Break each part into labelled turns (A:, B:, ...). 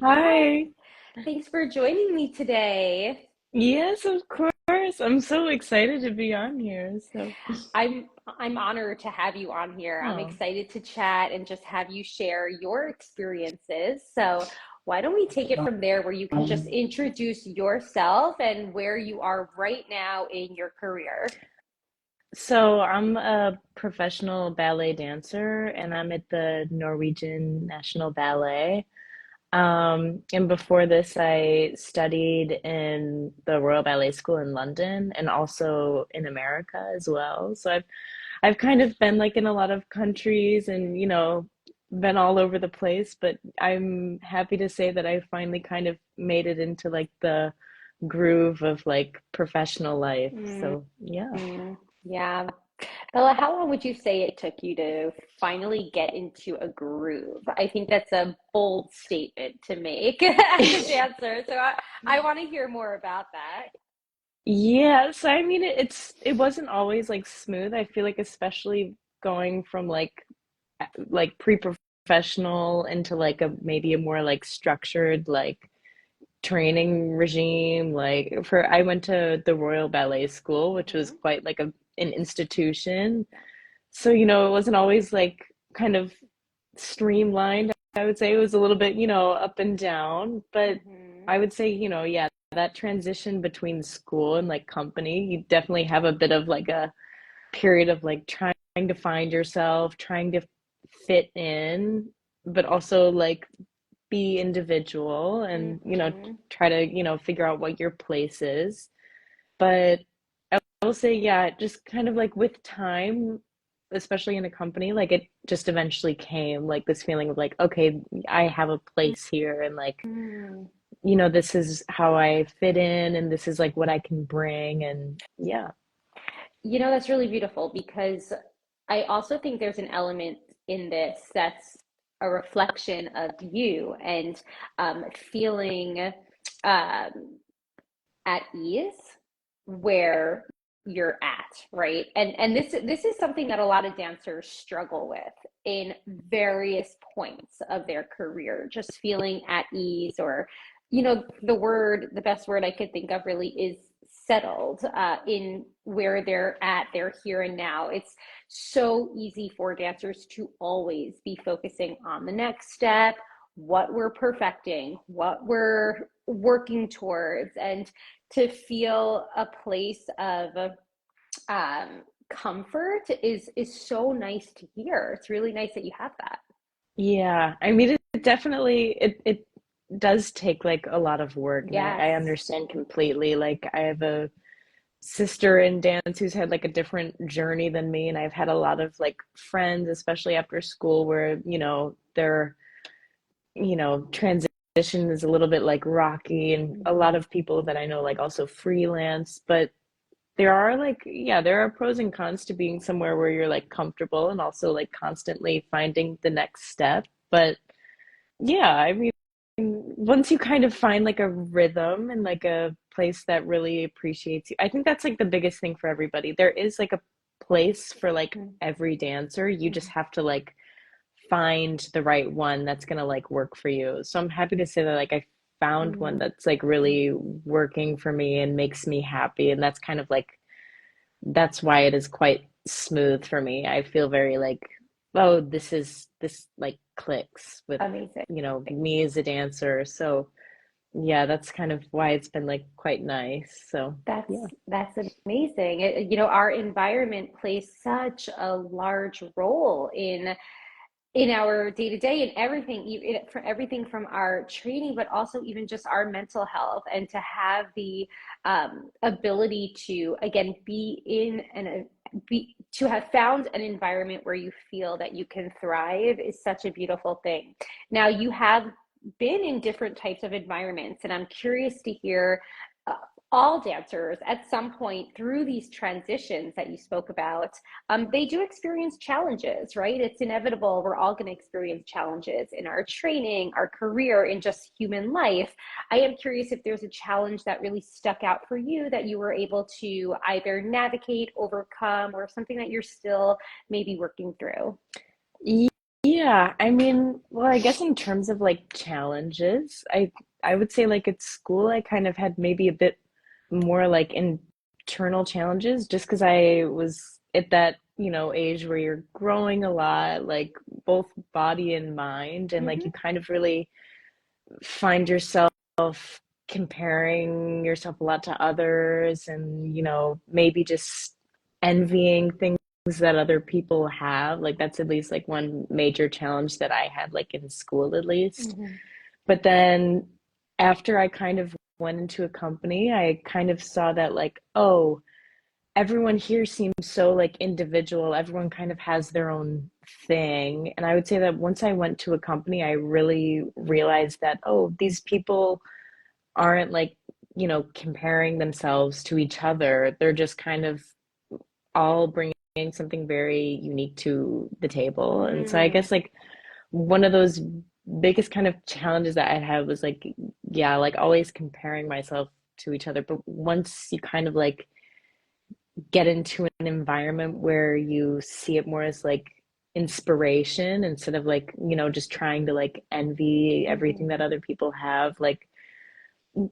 A: Hi,
B: Hi.
A: thanks for joining me today.
B: Yes, of course. I'm so excited to be on here.
A: I'm honored to have you on here. I'm
B: Oh,
A: excited to chat and just have you share your experiences. So, why don't we take it from there where you can just introduce yourself and where you are right now in your career?
B: I'm a professional ballet dancer and I'm at the Norwegian National Ballet. And before this, I studied in the Royal Ballet School in London and also in America as well. I've kind of been like in a lot of countries and, been all over the place, but I'm happy to say that I finally kind of made it into like the groove of like professional life. So, yeah.
A: Mm, yeah. Bella, how long would you say it took you to finally get into a groove? I think that's a bold statement to make as a dancer. So I want to hear more about that.
B: Yeah, so I mean it wasn't always like smooth. I feel like especially going from like pre-professional into like a maybe a more like structured like training regime. Like for I went to the Royal Ballet School, which was
A: Hmm.
B: quite like an institution. So, it wasn't always like kind of streamlined. I would say it was a little bit, up and down, but
A: Hmm.
B: I would say, yeah, that transition between school and like company, you definitely have a bit of like a period of like trying to find yourself, trying to fit in, but also like be individual and,
A: Hmm.
B: try to, figure out what your place is. But I will say, yeah, just kind of like with time, especially in a company, like it just eventually came like this feeling of like, okay, I have a place here and like,
A: Hmm.
B: this is how I fit in and this is like what I can bring and yeah.
A: That's really beautiful because I also think there's an element in this that's a reflection of you and feeling um, at ease where you're at, right? And this is something that a lot of dancers struggle with in various points of their career, just feeling at ease or the best word I could think of really is settled in where they're at, they're here and now. It's so easy for dancers to always be focusing on the next step, what we're perfecting, what we're working towards, and to feel a place of comfort is so nice to hear. It's really nice that you have that.
B: Yeah. I mean it definitely it does take like a lot of work and I
A: Yes.
B: understand completely. Like I have a sister in dance who's had like a different journey than me and I've had a lot of like friends especially after school where their transition is a little bit like rocky and a lot
A: Mm-hmm.
B: of people that I know like also freelance but there are like yeah there are pros and cons to being somewhere where you're like comfortable and also like constantly finding the next step but yeah I mean once you kind of find like a rhythm and like a place that really appreciates you, I think that's like the biggest thing for everybody. There is like a place for like every dancer. You just have to like find the right one that's gonna like work for you. So I'm happy to say that like I found one
A: Mm-hmm.
B: that's like really working for me and makes me happy. And that's kind of like that's why it is quite smooth for me. I feel very like, oh, this like clicks with,
A: Amazing.
B: me as a dancer. So yeah, that's kind of why it's been like quite nice. So yeah.
A: That's amazing. Our environment plays such a large role in our day to day and everything, for everything from our training, but also even just our mental health, and to have the ability to again be in and be to have found an environment where you feel that you can thrive is such a beautiful thing. Now you have been in different types of environments, and I'm curious to hear uh, all dancers at some point through these transitions that you spoke about, they do experience challenges, right? It's inevitable. We're all going to experience challenges in our training, our career, in just human life. I am curious if there's a challenge that really stuck out for you that you were able to either navigate, overcome, or something that you're still maybe working through.
B: Yeah, I mean, well, I guess in terms of like challenges, I would say like at school I kind of had maybe a bit more like internal challenges just because I was at that, age where you're growing a lot, like both body and mind, and like you
A: Hmm.
B: kind of really find yourself comparing yourself a lot to others and, maybe just envying things that other people have. Like that's at least like one major challenge that I had like in school at least.
A: Hmm.
B: But then after I kind of went into a company, I kind of saw that like, oh, everyone here seems so like individual. Everyone kind of has their own thing. And I would say that once I went to a company, I really realized that, oh, these people aren't like, comparing themselves to each other. They're just kind of all bringing something very unique to the table. And so I
A: Mm.
B: guess like one of those biggest kind of challenges that I had was like, yeah, like always comparing myself to each other. But once you kind of like get into an environment where you see it more as like inspiration instead of like, just trying to like envy everything
A: Hmm.
B: that other people have, like,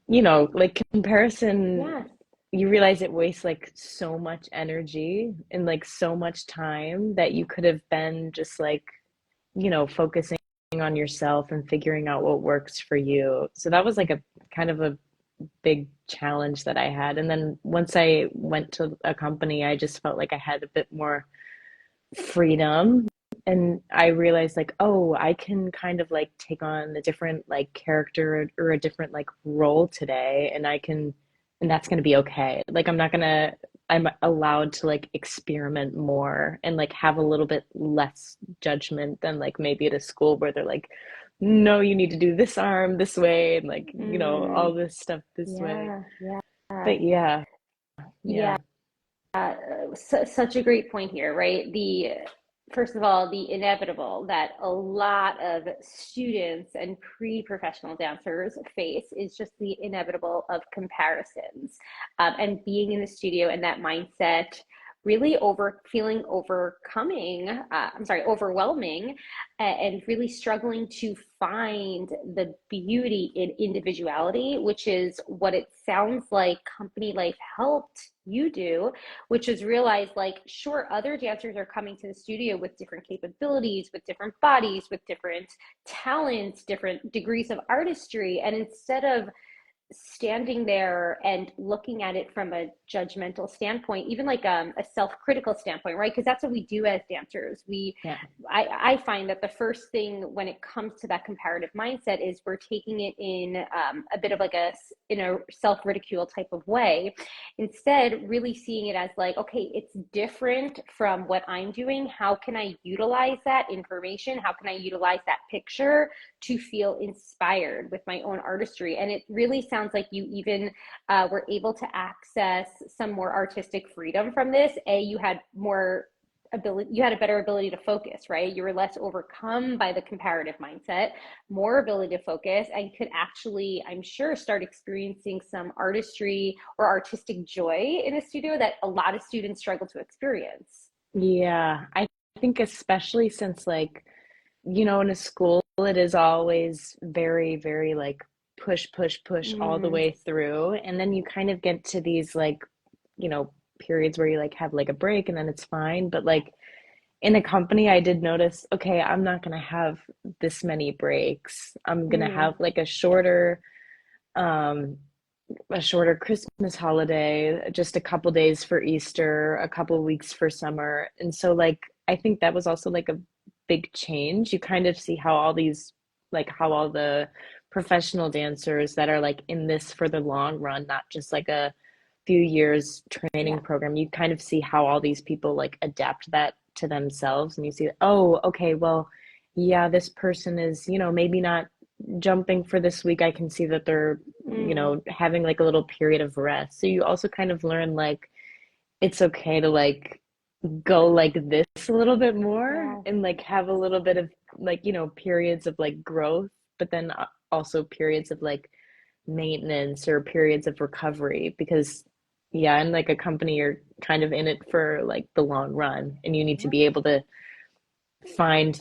B: like comparison,
A: Yes.
B: you realize it wastes like so much energy and like so much time that you could have been just like, focusing on yourself and figuring out what works for you. So that was like a kind of a big challenge that I had. And then once I went to a company, I just felt like I had a bit more freedom. And I realized like, oh, I can kind of like take on a different like character or a different like role today, and and that's going to be okay. Like I'm allowed to like experiment more and like have a little bit less judgment than like maybe at a school where they're like, no, you need to do this arm this way and like, all
A: Mm.
B: this stuff this way.
A: Yeah. Yeah.
B: But yeah,
A: Yeah.
B: yeah.
A: Such a great point here, right? The first of all, the inevitable that a lot of students and pre-professional dancers face is just the inevitable of comparisons, and being in the studio and that mindset really over feeling overcoming I'm sorry, overwhelming, and really struggling to find the beauty in individuality, which is what it sounds like company life helped you do, which is realize like, sure, other dancers are coming to the studio with different capabilities, with different bodies, with different talents, different degrees of artistry. And instead of standing there and looking at it from a judgmental standpoint, even like a self-critical standpoint, right? Because that's what we do as dancers.
B: Yeah.
A: I find that the first thing when it comes to that comparative mindset is we're taking it in a bit of like in a self-ridicule type of way, instead really seeing it as like, okay, it's different from what I'm doing. How can I utilize that information? How can I utilize that picture to feel inspired with my own artistry? And it really sounds like you even were able to access some more artistic freedom from this. You had more ability, you had a better ability to focus, right? You were less overcome by the comparative mindset, more ability to focus, and could actually, I'm sure, start experiencing some artistry or artistic joy in a studio that a lot of students struggle to experience.
B: Yeah. I think especially since like, in a school, it is always very, very like push, push, push all the
A: Mm,
B: way through. And then you kind of get to these like, periods where you like have like a break and then it's fine. But like in a company, I did notice, okay, I'm not gonna have this many breaks. I'm gonna
A: mm,
B: have like um, a shorter Christmas holiday, just a couple days for Easter, a couple weeks for summer. And so like I think that was also like a big change. You kind of see how all these like how all the professional dancers that are like in this for the long run, not just like a few years training
A: yeah.
B: program, you kind of see how all these people like adapt that to themselves and you see, oh, okay, well, yeah, this person is, maybe not jumping for this week. I can see that they're,
A: Mm,
B: having like a little period of rest. So you also kind of learn like it's okay to like go like this a little bit more
A: yeah.
B: and like have a little bit of like, periods of like growth, but then also periods of like maintenance or periods of recovery because yeah, in like a company you're kind of in it for like the long run and you need to be able to find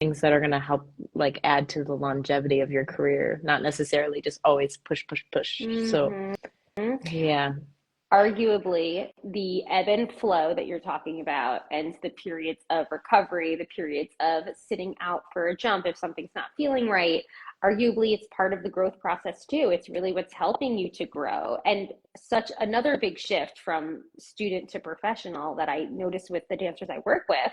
B: things things that are going to help like add to the longevity of your career, not necessarily just always push, push, push. So,
A: Hmm.
B: yeah.
A: Arguably, the ebb and flow that you're talking about, and the periods of recovery, the periods of sitting out for a jump if something's not feeling right, arguably it's part of the growth process too. It's really what's helping you to grow. And such another big shift from student to professional that I notice with the dancers I work with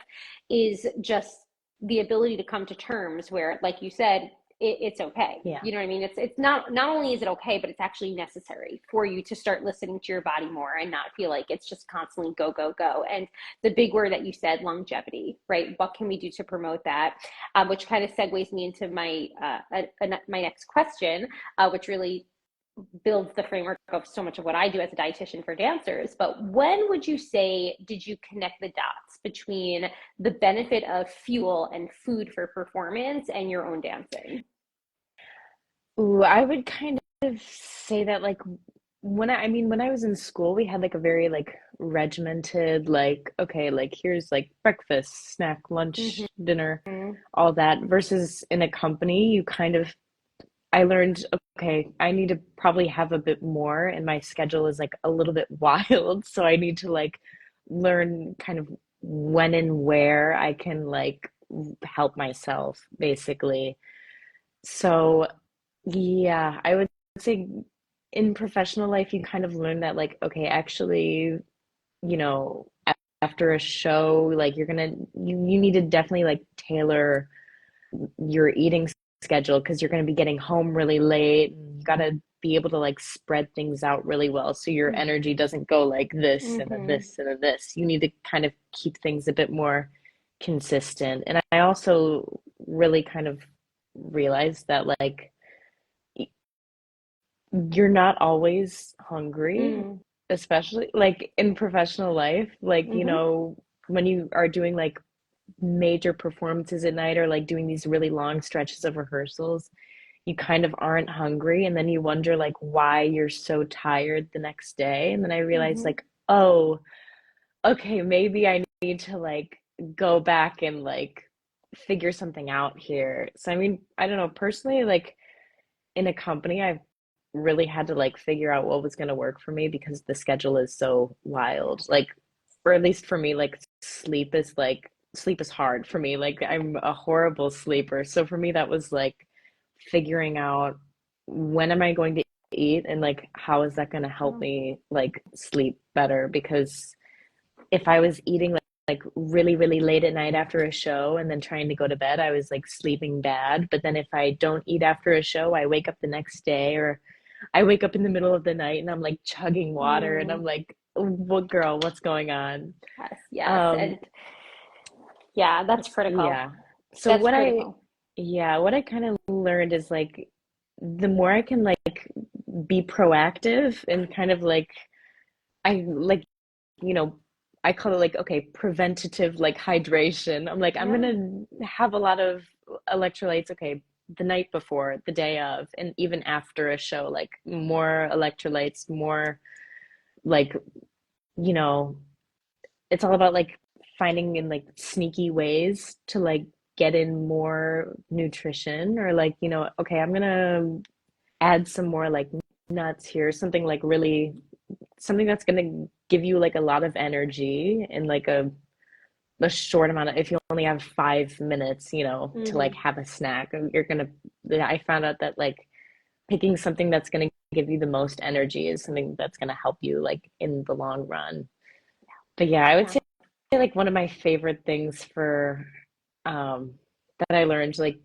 A: is just the ability to come to terms where, like you said, it's okay.
B: Yeah.
A: You know what I mean? It's not only is it okay, but it's actually necessary for you to start listening to your body more and not feel like it's just constantly go, go, go. And the big word that you said, longevity, right? What can we do to promote that? Which kind of segues me into my next question, which really builds the framework of so much of what I do as a dietitian for dancers. But when would you say did you connect the dots between the benefit of fuel and food for performance and your own dancing?
B: Ooh, I would kind of say that like I mean when I was in school we had like a very like regimented like okay like here's like breakfast, snack, lunch,
A: Mm-hmm.
B: dinner, all that versus in a company you kind of I learned okay, I need to probably have a bit more and my schedule is like a little bit wild, so I need to like learn kind of when and where I can like help myself basically. So yeah, I would say in professional life, you kind of learn that, like, okay, actually, you know, after a show, like, you need to definitely like tailor your eating schedule because you're going to be getting home really late. And you got to be able to like spread things out really well so your energy doesn't go like this and then
A: Mm-hmm.
B: this and then this. You need to kind of keep things a bit more consistent. And I also really kind of realized that, like, you're not always hungry,
A: Mm-hmm.
B: especially like in professional life. Like,
A: Mm-hmm.
B: when you are doing like major performances at night or like doing these really long stretches of rehearsals, you kind of aren't hungry. And then you wonder like why you're so tired the next day. And then I realized
A: Mm-hmm.
B: like, oh, okay, maybe I need to like go back and like figure something out here. So, I mean, I don't know, personally, like in a company, I've really had to like figure out what was going to work for me because the schedule is so wild. Like, or at least for me, like sleep is hard for me. Like I'm a horrible sleeper. So for me, that was like figuring out when am I going to eat and like how is that going to help
A: Oh.
B: me like sleep better? Because if I was eating like really, really late at night after a show and then trying to go to bed, I was like sleeping bad. But then if I don't eat after a show, I wake up the next day or I wake up in the middle of the night and I'm like chugging water and
A: Mm.
B: I'm like, what girl, what's going on?
A: Yes, yes.
B: Um,
A: And yeah, that's critical.
B: yeah. So
A: That's critical.
B: what I kind of learned is like the more I can like be proactive and kind of like I like you know, I call it like, okay, preventative like hydration. I'm like, I'm
A: Yeah.
B: gonna have a lot of electrolytes, okay, the night before, the day of, and even after a show, like more electrolytes, more like, you know, it's all about like finding in like sneaky ways to like get in more nutrition or like, okay, I'm gonna add some more like nuts here, something like really something that's gonna give you like a lot of energy in like a short amount of if you only have 5 minutes, to like
A: Mm-hmm.
B: have a snack. I found out that like picking something that's gonna give you the most energy is something that's gonna help you like in the long run. But yeah, I would
A: Yeah.
B: say like one of my favorite things for um that I learned like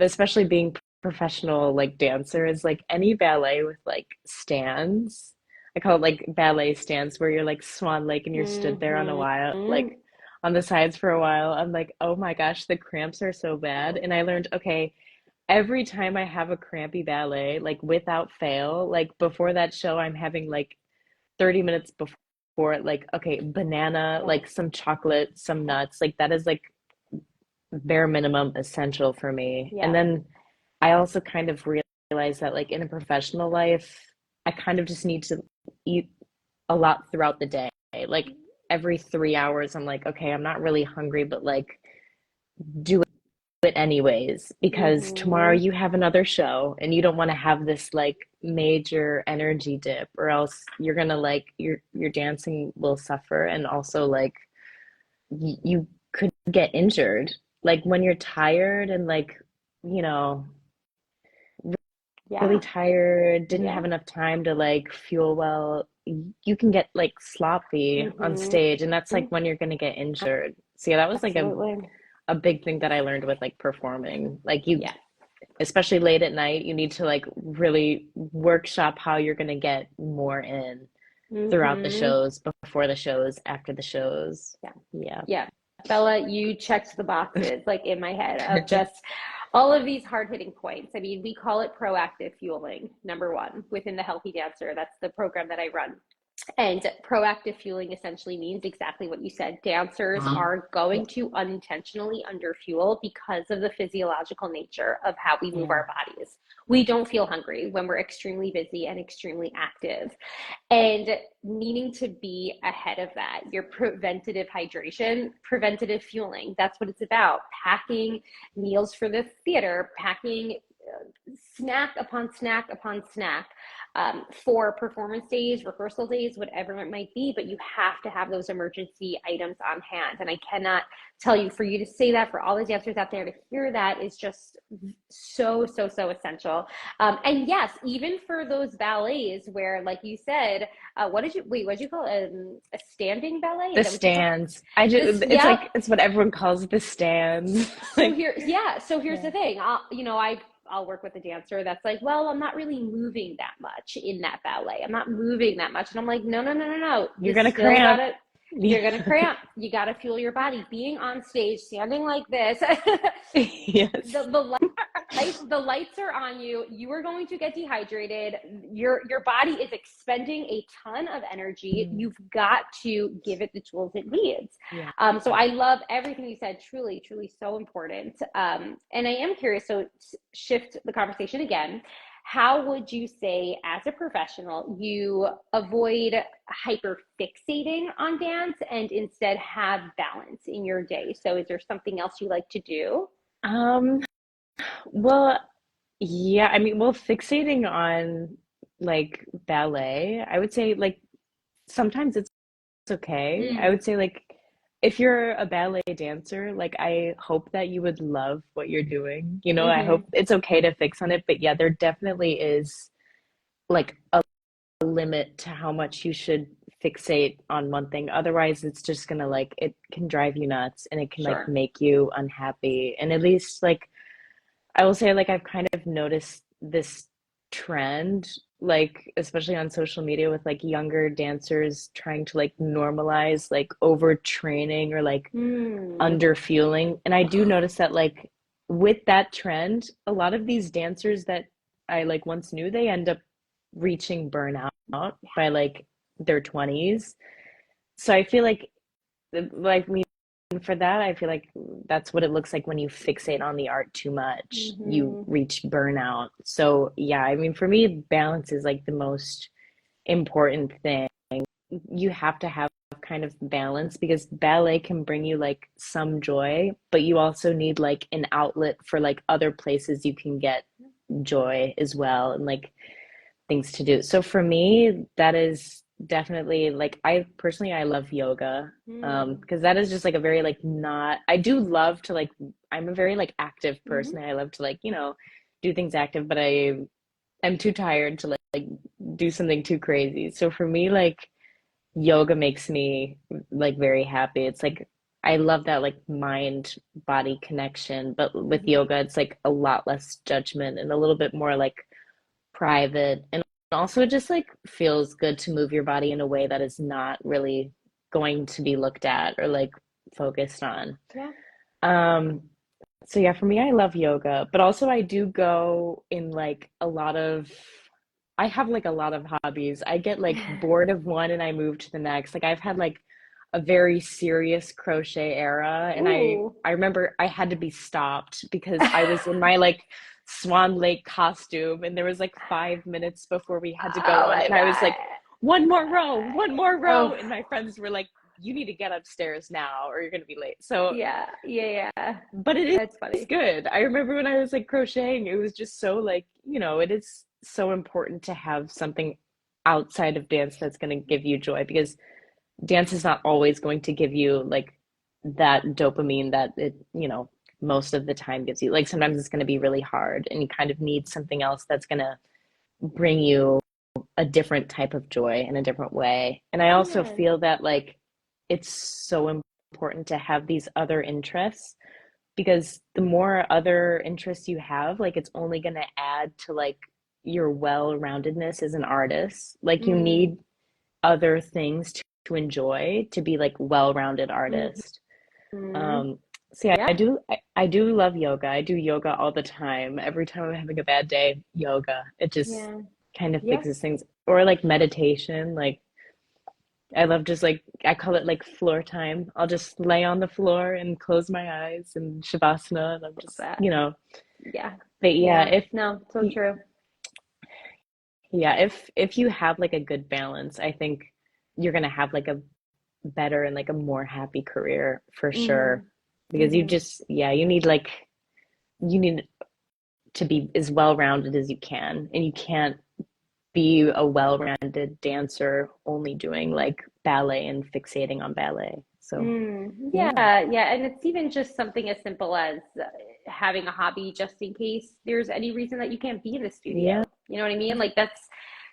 B: especially being professional like dancer is like any ballet with like stands. I call it like ballet stands where you're like Swan Lake and you're stood there on a while
A: Mm-hmm.
B: like on the sides for a while. I'm like, oh my gosh, the cramps are so bad. And I learned, okay, every time I have a crampy ballet, like without fail, like before that show, I'm having like 30 minutes before it, like, okay, banana,
A: Yeah.
B: like some chocolate, some nuts, like that is like bare minimum essential for me. And
A: Yeah.
B: then I also kind of realized that like in a professional life, I kind of just need to eat a lot throughout the day. Like every 3 hours, I'm like, okay, I'm not really hungry, but like do it anyways because tomorrow
A: Mm-hmm.
B: you have another show and you don't want to have this like major energy dip or else you're gonna like your dancing will suffer and also like you could get injured like when you're tired and like you know really
A: Yeah.
B: tired, didn't have
A: Yeah.
B: enough time to like fuel well, you can get like sloppy on
A: Mm-hmm.
B: stage, and that's like when you're gonna get injured. So yeah, that was like
A: Absolutely.
B: a big thing that I learned with like performing. Like you,
A: Yeah.
B: especially late at night, you need to like really workshop how you're gonna get more in throughout the
A: Mm-hmm.
B: shows, before the shows, after the shows.
A: Yeah.
B: Yeah.
A: Yeah. Bella, you checked the boxes like in my head of just all of these hard hitting points. I mean, we call it proactive fueling, number one, within the Healthy Dancer. That's the program that I run. And proactive fueling essentially means exactly what you said. Dancers are going to unintentionally underfuel because of the physiological nature of how we move
B: Yeah.
A: our bodies. We don't feel hungry when we're extremely busy and extremely active. And needing to be ahead of that, your preventative hydration, preventative fueling, that's what it's about. Packing meals for the theater, packing snack upon snack upon snack for performance days, rehearsal days, whatever it might be, but you have to have those emergency items on hand. And I cannot tell you, for you to say that, for all the dancers out there to hear that is just so, so, so essential. And yes, even for those ballets where, like you said, what did you call it? A standing ballet?
B: The
A: Is that what you call
B: stands. I
A: this?
B: just, it's
A: Yep.
B: like, it's what everyone calls the stands.
A: So
B: Like,
A: here, yeah. So here's
B: yeah.
A: the thing. I'll work with a dancer that's like, well, I'm not really moving that much in that ballet. I'm not moving that much, and I'm like, no, no, no, no, no.
B: You're
A: You
B: gonna
A: still
B: cramp.
A: gotta.
B: Yeah.
A: You're gonna cramp. You gotta fuel your body. Being on stage, standing like this,
B: Yes.
A: the the lights are on you. You are going to get dehydrated. Your body is expending a ton of energy.
B: Mm.
A: You've got to give it the tools it needs.
B: Yeah.
A: So I love everything you said. Truly, truly so important. And I am curious. So shift the conversation again. How would you say, as a professional, you avoid hyper fixating on dance and instead have balance in your day? So, is there something else you like to do?
B: Um, well, yeah, I mean, well, fixating on like ballet, I would say like sometimes it's okay. I
A: Mm,
B: would say like if you're a ballet dancer, like I hope that you would love what you're doing. You know, I hope
A: mm-hmm.
B: it's okay to fix on it, but yeah, there definitely is like a limit to how much you should fixate on one thing. Otherwise, it's just gonna like it can drive you nuts and it can like
A: Sure.
B: make you unhappy. And at least like I will say like I've kind of noticed this trend, like especially on social media with like younger dancers trying to like normalize like overtraining or like
A: Mm,
B: underfueling. And I do notice that like with that trend, a lot of these dancers that I like once knew, they end up reaching burnout by like their 20s. So I feel like me for that, I feel like that's what it looks like when you fixate on the art too much. You
A: hmm.
B: reach burnout. So yeah, I mean for me, balance is like the most important thing. You have to have kind of balance because ballet can bring you like some joy, but you also need like an outlet for like other places you can get joy as well and like things to do. So for me, that is definitely like I personally I love yoga.
A: Mm,
B: Because that is just like a very like not I do love to like I'm a very like active person.
A: hmm.
B: I love to like, do things active, but I'm too tired to like do something too crazy. So for me, like yoga makes me like very happy. It's like I love that like mind body connection, but with
A: Hmm.
B: yoga, it's like a lot less judgment and a little bit more like private. And also it just like feels good to move your body in a way that is not really going to be looked at or like focused on.
A: Yeah.
B: Um, so yeah, for me, I love yoga, but also I do go in like a lot of, I have like a lot of hobbies. I get like bored of one and I move to the next. Like I've had like a very serious crochet era and
A: Ooh.
B: I remember I had to be stopped because I was in my like Swan Lake costume and there was like 5 minutes before we had to go
A: Oh
B: on
A: my
B: and I was like,
A: God.
B: one more row, and
A: Oh,
B: my friends were like you need to get upstairs now or you're going to be late. So,
A: Yeah, yeah, yeah.
B: but it
A: That's
B: is
A: funny.
B: good. I remember when I was like crocheting, it was just so like, it is so important to have something outside of dance that's going to give you joy, because dance is not always going to give you like that dopamine that it, most of the time gives you. Like sometimes it's going to be really hard and you kind of need something else that's going to bring you a different type of joy in a different way. And I also
A: Yeah.
B: feel that like it's so important to have these other interests, because the more other interests you have, like it's only going to add to like your well-roundedness as an artist. Like you
A: Mm,
B: need other things to enjoy to be like well-rounded artist.
A: mm-hmm.
B: Um, so yeah,
A: Yeah,
B: I do love yoga. I do yoga all the time. Every time I'm having a bad day, yoga. It just
A: yeah,
B: kind of
A: yeah.
B: fixes things. Or like meditation. Like I love just like I call it like floor time. I'll just lay on the floor and close my eyes and shavasana and I'm
A: Love
B: just,
A: that. Yeah,
B: but yeah,
A: yeah. No, so true.
B: if you have like a good balance, I think you're gonna have like a better and like a more happy career for
A: Mm-hmm.
B: sure. Because
A: Mm-hmm.
B: you need to be as well-rounded as you can, and you can't be a well-rounded dancer only doing like ballet and fixating on ballet. So
A: Yeah,
B: yeah.
A: yeah, and it's even just something as simple as having a hobby just in case there's any reason that you can't be in the
B: Yeah.
A: studio. You know what I mean? Like that's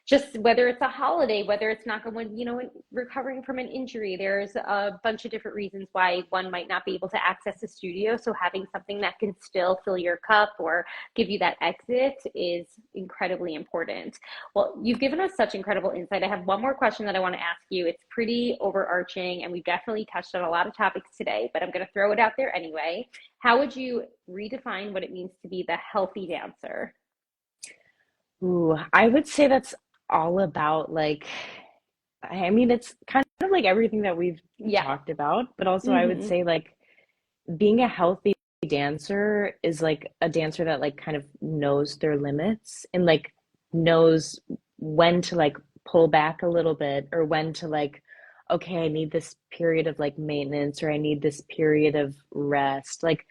A: just whether it's a holiday, whether it's not going, recovering from an injury. There's a bunch of different reasons why one might not be able to access the studio. So having something that can still fill your cup or give you that exit is incredibly important. Well, you've given us such incredible insight. I have one more question that I want to ask you. It's pretty overarching, and we definitely touched on a lot of topics today, but I'm going to throw it out there anyway. How would you redefine what it means to be the healthy dancer?
B: Ooh, I would say that's all about like, I mean, it's kind of like everything that we've
A: Yeah.
B: talked about, but also I would
A: Mm-hmm.
B: say like being a healthy dancer is like a dancer that like kind of knows their limits and like knows when to like pull back a little bit, or when to like, okay, I need this period of like maintenance, or I need this period of rest. Like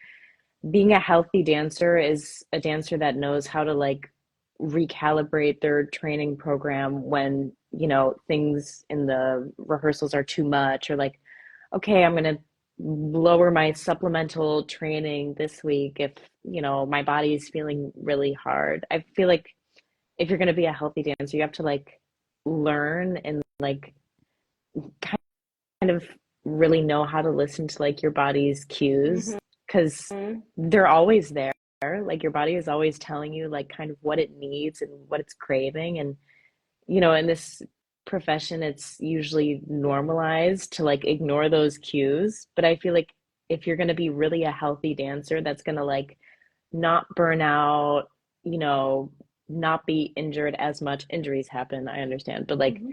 B: being a healthy dancer is a dancer that knows how to like recalibrate their training program when, things in the rehearsals are too much, or like, okay, I'm going to lower my supplemental training this week if, my body is feeling really hard. I feel like if you're going to be a healthy dancer, you have to like learn and like kind of really know how to listen to like your body's cues, because
A: Mm-hmm.
B: they're always there. Like your body is always telling you like kind of what it needs and what it's craving. And, in this profession, it's usually normalized to like ignore those cues. But I feel like if you're going to be really a healthy dancer, that's going to like not burn out, you know, not be injured as much. Injuries happen, I understand, but like,
A: Mm-hmm.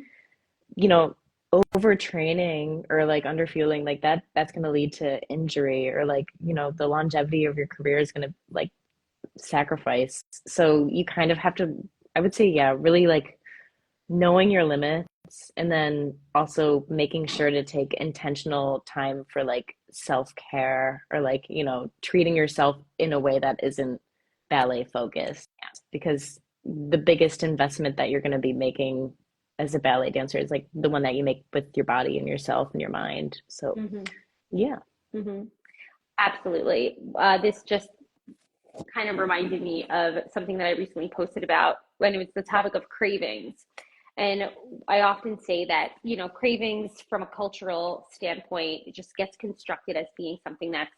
B: you know, overtraining or like underfueling, like that's going to lead to injury, or like, the longevity of your career is going to like sacrifice. So you kind of have to, I would say, yeah, really like knowing your limits, and then also making sure to take intentional time for like self-care, or like, treating yourself in a way that isn't ballet focused, because the biggest investment that you're going to be making as a ballet dancer is like the one that you make with your body and yourself and your mind. So
A: Mm-hmm.
B: yeah.
A: Mm-hmm. Absolutely. This just kind of reminded me of something that I recently posted about when it was the topic of cravings. And I often say that, cravings from a cultural standpoint, it just gets constructed as being something that's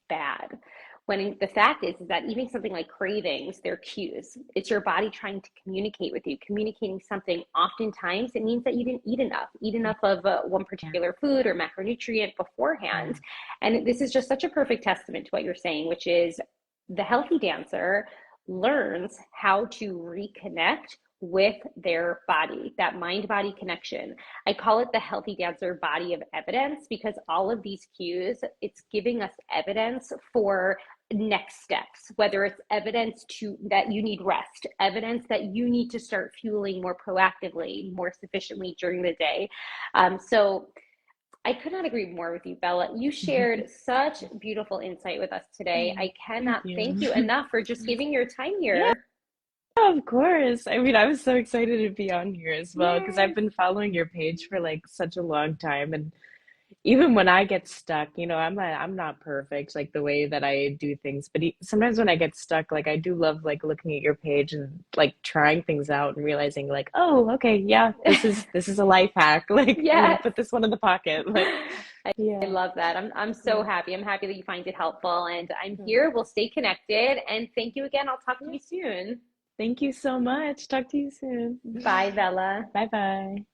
A: bad. When the fact is that even something like cravings, they're cues. It's your body trying to communicate with you, communicating something. Oftentimes, it means that you didn't eat enough of one
B: Yeah.
A: particular food or macronutrient beforehand.
B: Yeah.
A: And this is just such a perfect testament to what you're saying, which is the healthy dancer learns how to reconnect with their body, that mind body connection. I call it the healthy dancer body of evidence, because all of these cues, it's giving us evidence for next steps, whether it's evidence to that you need rest, evidence that you need to start fueling more proactively, more sufficiently during the day. So I could not agree more with you, Bella. You shared such beautiful insight with us today.
B: Oh,
A: I
B: thank
A: cannot thank
B: you.
A: you enough for just giving your time
B: Yeah,
A: here.
B: of course. I mean, I was so excited to be on here as well because I've
A: Yay.
B: been following your page for like such a long time, and even when I get stuck, I'm not perfect like the way that I do things, but sometimes when I get stuck, like I do love like looking at your page and like trying things out and realizing like, oh, okay, yeah, this is a life hack. Like I'm gonna
A: Yes.
B: put this one in the pocket. Like,
A: I
B: yeah,
A: love that. I'm so
B: yeah,
A: happy. I'm happy that you find it helpful and I'm
B: yeah.
A: here. We'll stay connected and thank you again. I'll talk to
B: Yeah.
A: you soon.
B: Thank you so much. Talk to you soon.
A: Bye, Bella.
B: Bye bye.